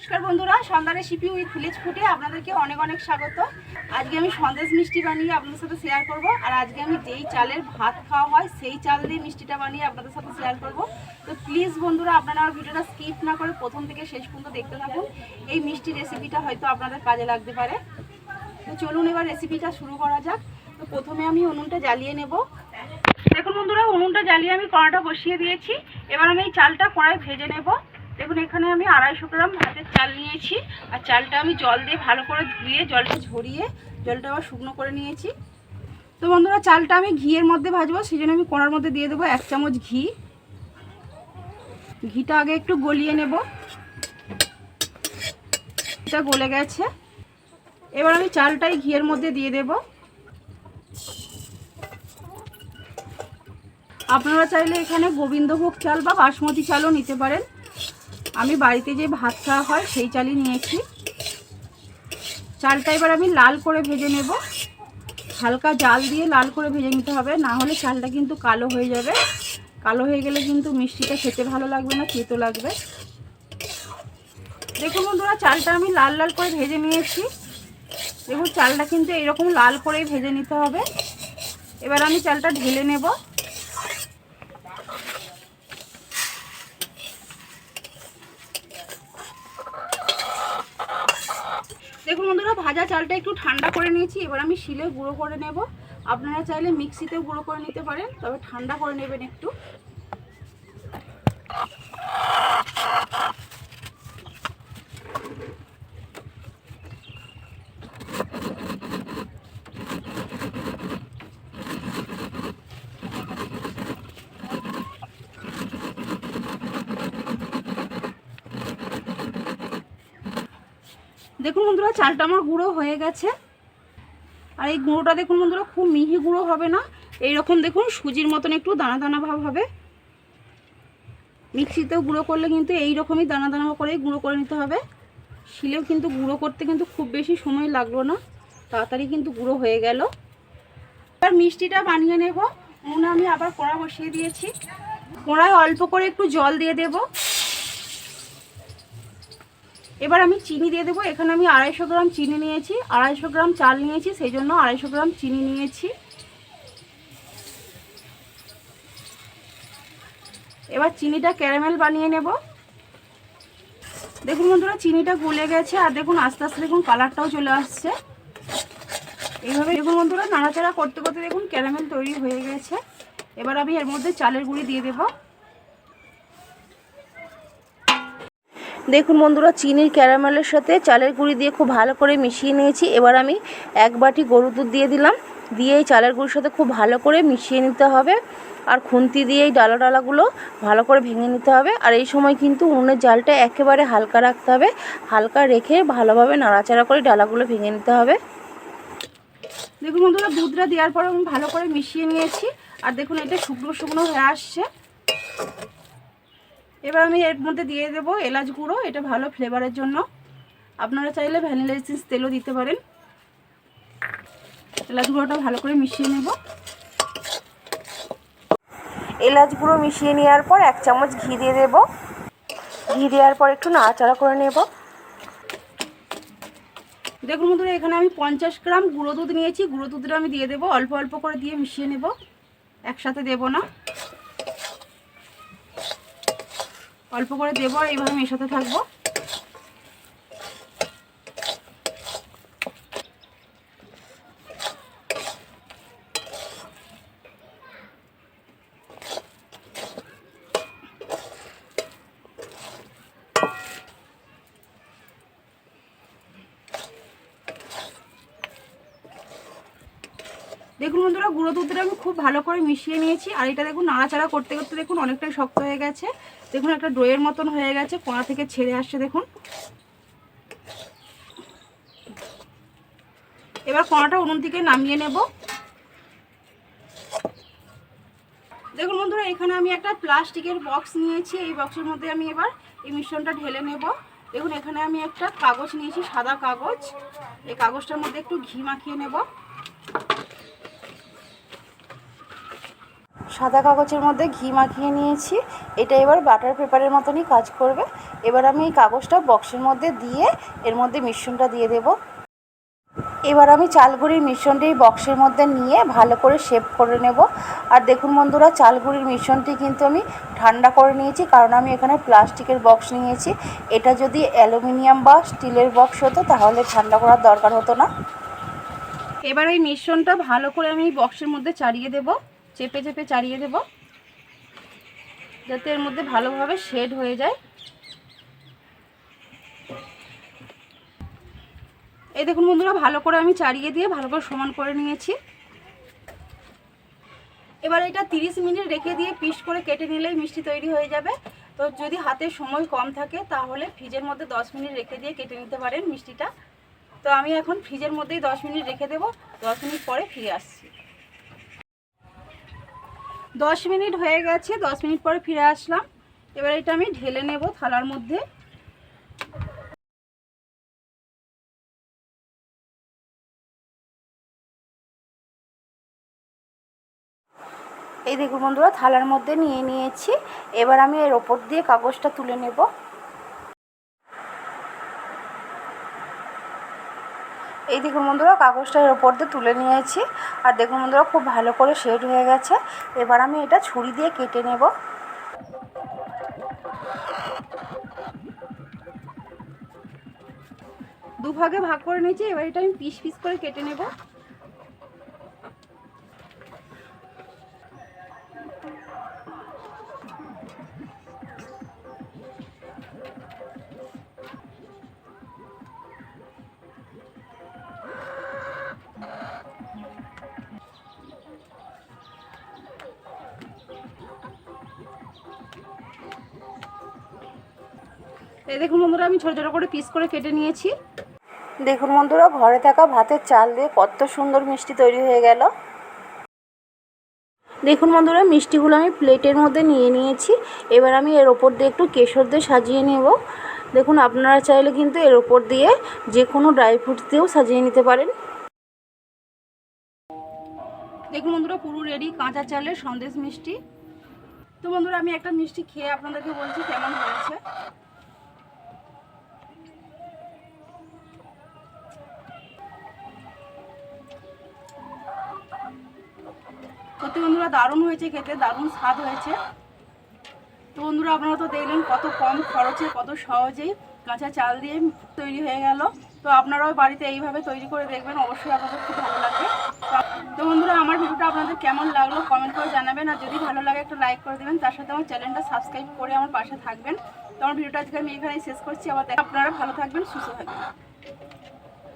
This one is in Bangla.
নমস্কার বন্ধুরা, সন্ধ্যা রেসিপি উইথ ভিলেজ ফুডে আপনাদেরকে অনেক অনেক স্বাগত। আজকে আমি সন্দেশ মিষ্টি বানিয়ে আপনাদের সাথে শেয়ার করব। আর আজকে আমি যেই চালের ভাত খাওয়া হয় সেই চাল দিয়ে মিষ্টিটা বানিয়ে আপনাদের সাথে শেয়ার করব। তো প্লিজ বন্ধুরা, আপনারা আমার ভিডিওটা স্কিপ না করে প্রথম থেকে শেষ পর্যন্ত দেখতে থাকুন। এই মিষ্টি রেসিপিটা হয়তো আপনাদের কাজে লাগতে পারে। তো চলুন এবার রেসিপিটা শুরু করা যাক। তো প্রথমে আমি উনুনটা জ্বালিয়ে নেব। দেখুন বন্ধুরা, উনুনটা জ্বালিয়ে আমি কড়াটা বসিয়ে দিয়েছি। এবার আমি এই চালটা কড়াই ভেজে নেব। দেখুন এখানে আমি 250 গ্রাম ভাতের চাল নিয়েছি। আর চালটা আমি জল দিয়ে ভালো করে ধুয়ে জলটা ঝরিয়ে জলটা আবার শুকনো করে নিয়েছি। তো বন্ধুরা, চালটা আমি ঘিয়ের মধ্যে ভাজবো, সেই জন্য আমি কড়ার মধ্যে দিয়ে দেবো 1 চামচ ঘি। ঘিটা আগে একটু গলিয়ে নেব। এটা গলে গেছে। এবার আমি চালটাই ঘিয়ের মধ্যে দিয়ে দেব। আপনারা চাইলে এখানে গোবিন্দভোগ চাল বা বাসমতি চালও নিতে পারেন। আমি বাড়িতে যে ভাত খাওয়া হয় সেই চালই নিয়েছি। চালটা এবার আমি লাল করে ভেজে নেব। হালকা জাল দিয়ে লাল করে ভেজে নিতে হবে, না হলে চালটা কিন্তু কালো হয়ে যাবে। কালো হয়ে গেলে কিন্তু মিষ্টিটা খেতে ভালো লাগবে না, তেতো লাগবে। দেখুন বন্ধুরা, চালটা আমি লাল লাল করে ভেজে নিয়েছি। দেখুন চালটা কিন্তু এইরকম লাল করেই ভেজে নিতে হবে। এবার আমি চালটা ঢেলে নেব। দেখুন বন্ধুরা, ভাজা চালটা একটু ঠান্ডা করে নিয়েছি। এবার আমি শিলে গুঁড়ো করে নেব। আপনারা চাইলে মিক্সিতেও গুঁড়ো করে নিতে পারেন, তবে ঠান্ডা করে নেবেন একটু। দেখুন বন্ধুরা, চালটা আমার গুঁড়ো হয়ে গেছে। আর এই গুঁড়োটা দেখুন বন্ধুরা, খুব মিহি গুঁড়ো হবে না, এইরকম দেখুন সুজির মতন একটু দানা দানা ভাব হবে। মিক্সিতেও গুঁড়ো করলে কিন্তু এইরকমই দানা দানা করেই গুঁড়ো করে নিতে হবে। শিলেও কিন্তু গুঁড়ো করতে কিন্তু খুব বেশি সময় লাগলো না, তাড়াতাড়ি কিন্তু গুঁড়ো হয়ে গেল। এবার মিষ্টিটা বানিয়ে নেব। উনুনে আমি আবার কড়া বসিয়ে দিয়েছি। কড়ায় অল্প করে একটু জল দিয়ে দেব। এবার আমি চিনি দিয়ে দেবো। এখানে আমি 250 গ্রাম চিনি নিয়েছি, 250 গ্রাম চাল নিয়েছি, সেই জন্য 250 গ্রাম চিনি নিয়েছি। এবার চিনিটা ক্যারামেল বানিয়ে নেব। দেখুন বন্ধুরা, চিনিটা গলে গেছে। আর দেখুন আস্তে আস্তে দেখুন কালারটাও চলে আসছে। এইভাবে দেখুন বন্ধুরা, নাড়াচাড়া করতে করতে দেখুন ক্যারামেল তৈরি হয়ে গেছে। এবার আমি এর মধ্যে চালের গুঁড়ি দিয়ে দেব। দেখুন বন্ধুরা, চিনির ক্যারামেলের সাথে চালের গুঁড়ি দিয়ে খুব ভালো করে মিশিয়ে নিয়েছি। এবার আমি 1 বাটি গরুর দুধ দিয়ে দিলাম। দিয়ে এই চালের গুঁড়ির সাথে খুব ভালো করে মিশিয়ে নিতে হবে। আর খুন্তি দিয়ে এই ডালাগুলো ভালো করে ভেঙে নিতে হবে। আর এই সময় কিন্তু উনুনের জালটা একেবারে হালকা রাখতে হবে। হালকা রেখে ভালোভাবে নাড়াচাড়া করে ডালাগুলো ভেঙে নিতে হবে। দেখুন বন্ধুরা, দুধটা দেওয়ার পর আমি ভালো করে মিশিয়ে নিয়েছি। আর দেখুন এটা শুকনো শুকনো হয়ে আসছে। এবার আমি এর মধ্যে দিয়ে দেব এলাচ গুঁড়ো, এটা ভালো ফ্লেভারের জন্য। আপনারা চাইলে ভ্যানিলা এসেন্স তেলও দিতে পারেন। এলাচ গুঁড়োটা ভালো করে মিশিয়ে নেব। এলাচ গুঁড়ো মিশিয়ে নেওয়ার পর 1 চামচ ঘি দিয়ে দেব। ঘি দেওয়ার পর একটু নাড়াচাড়া করে নেব। দেখুন বন্ধুরা, এখানে আমি 50 গ্রাম গুঁড়ো দুধ নিয়েছি। গুঁড়ো দুধটা আমি দিয়ে দেবো, অল্প অল্প করে দিয়ে মিশিয়ে নেব, একসাথে দেব না, অল্প করে দেবো। আর এইভাবে মেশাতে থাকবো। দেখুন বন্ধুরা, গুঁড়ো দুধটা আমি খুব ভালো করে মিশিয়ে নিয়েছি। আর এটা দেখুন নাড়াচাড়া করতে করতে দেখুন অনেকটাই শক্ত হয়ে গেছে। দেখুন একটা ডোয়ের মতন হয়ে গেছে, কড়া থেকে ছেড়ে আসছে দেখুন। এবার কড়াটা উনুন থেকে নামিয়ে নেব। দেখুন বন্ধুরা, এখানে আমি একটা প্লাস্টিকের বক্স নিয়েছি। এই বক্সের মধ্যে আমি এবার এই মিশ্রণটা ঢেলে নেব। দেখুন এখানে আমি একটা কাগজ নিয়েছি, সাদা কাগজ। এই কাগজটার মধ্যে একটু ঘি মাখিয়ে নেব। সাদা কাগজের মধ্যে ঘি মাখিয়ে নিয়েছি। এটা এবার বাটার পেপারের মতনই কাজ করবে। এবার আমি এই কাগজটা বক্সের মধ্যে দিয়ে এর মধ্যে মিশ্রণটা দিয়ে দেব। এবার আমি চালগুড়ির মিশ্রণটি বক্সের মধ্যে নিয়ে ভালো করে শেপ করে নেব। আর দেখুন বন্ধুরা, চালগুড়ির মিশ্রণটি কিন্তু আমি ঠান্ডা করে নিয়েছি, কারণ আমি এখানে প্লাস্টিকের বক্স নিয়েছি। এটা যদি অ্যালুমিনিয়াম বা স্টিলের বক্স হতো তাহলে ঠান্ডা করার দরকার হতো না। এবার এই মিশ্রণটা ভালো করে আমি বক্সের মধ্যে চাড়িয়ে দেব, চেপে চেপে চাড়িয়ে দেব, যাতে এর মধ্যে ভালোভাবে শেড হয়ে যায়। এই দেখুন বন্ধুরা, ভালো করে আমি চাড়িয়ে দিয়ে ভালো করে সমান করে নিয়েছি। এবার এটা 30 মিনিট রেখে দিয়ে পিস করে কেটে নিলেই মিষ্টি তৈরি হয়ে যাবে। তো যদি হাতে সময় কম থাকে তাহলে ফ্রিজের মধ্যে 10 মিনিট রেখে দিয়ে কেটে নিতে পারেন মিষ্টিটা। তো আমি এখন ফ্রিজের মধ্যেই 10 মিনিট রেখে দেব। 10 মিনিট পরে ফিরে আসছি। 10 মিনিট হয়ে গেছে, 10 মিনিট পরে ফিরে আসলাম। এবার এটা আমি ঢেলে নেব থালার মধ্যে। এই দেখুন বন্ধুরা, থালার মধ্যে নিয়ে নিয়েছি। এবার আমি এর ওপর দিয়ে কাগজটা তুলে নেব। এই দেখুন বন্ধুরা, কাগজটা এর ওপর দিয়ে তুলে নিয়েছি। আর দেখুন বন্ধুরা, খুব ভালো করে শেড হয়ে গেছে। এবার আমি এটা ছুরি দিয়ে কেটে নেব। দুভাগে ভাগ করে নিয়েছি। এবার এটা আমি পিস পিস করে কেটে নেব। এই দেখুন বন্ধুরা, আমি ছোটো ছোটো করে পিস করে কেটে নিয়েছি। দেখুন বন্ধুরা, ঘরে থাকা ভাতের চাল দিয়ে কত সুন্দর মিষ্টি তৈরি হয়ে গেল। দেখুন বন্ধুরা, মিষ্টিগুলো আমি প্লেটের মধ্যে নিয়ে নিয়েছি। এবার আমি এর ওপর দিয়ে একটু কেশর দিয়ে সাজিয়ে নেব। দেখুন, আপনারা চাইলে কিন্তু এর ওপর দিয়ে যে কোনো ড্রাই ফ্রুটস দিয়েও সাজিয়ে নিতে পারেন। দেখুন বন্ধুরা, পুরো রেডি কাঁচা চালের সন্দেশ মিষ্টি। তো বন্ধুরা, আমি একটা মিষ্টি খেয়ে আপনাদেরকে বলছি কেমন হয়েছে। সত্যি বন্ধুরা, দারুণ হয়েছে খেতে, দারুণ স্বাদ হয়েছে। তো বন্ধুরা, আপনারা তো দেখলেন কত কম খরচে, কত সহজেই কাঁচা চাল দিয়ে তৈরি হয়ে গেল। তো আপনারাও বাড়িতে এইভাবে তৈরি করে দেখবেন, অবশ্যই আপনাদের খুব ভালো লাগবে। তো বন্ধুরা, আমার ভিডিওটা আপনাদের কেমন লাগলো কমেন্ট করে জানাবেন। আর যদি ভালো লাগে একটা লাইক করে দেবেন, তার সাথে আমার চ্যানেলটা সাবস্ক্রাইব করে আমার পাশে থাকবেন। তো আমার ভিডিওটা আজকে আমি এখানেই শেষ করছি। আবার আপনারা ভালো থাকবেন, সুস্থ থাকবেন।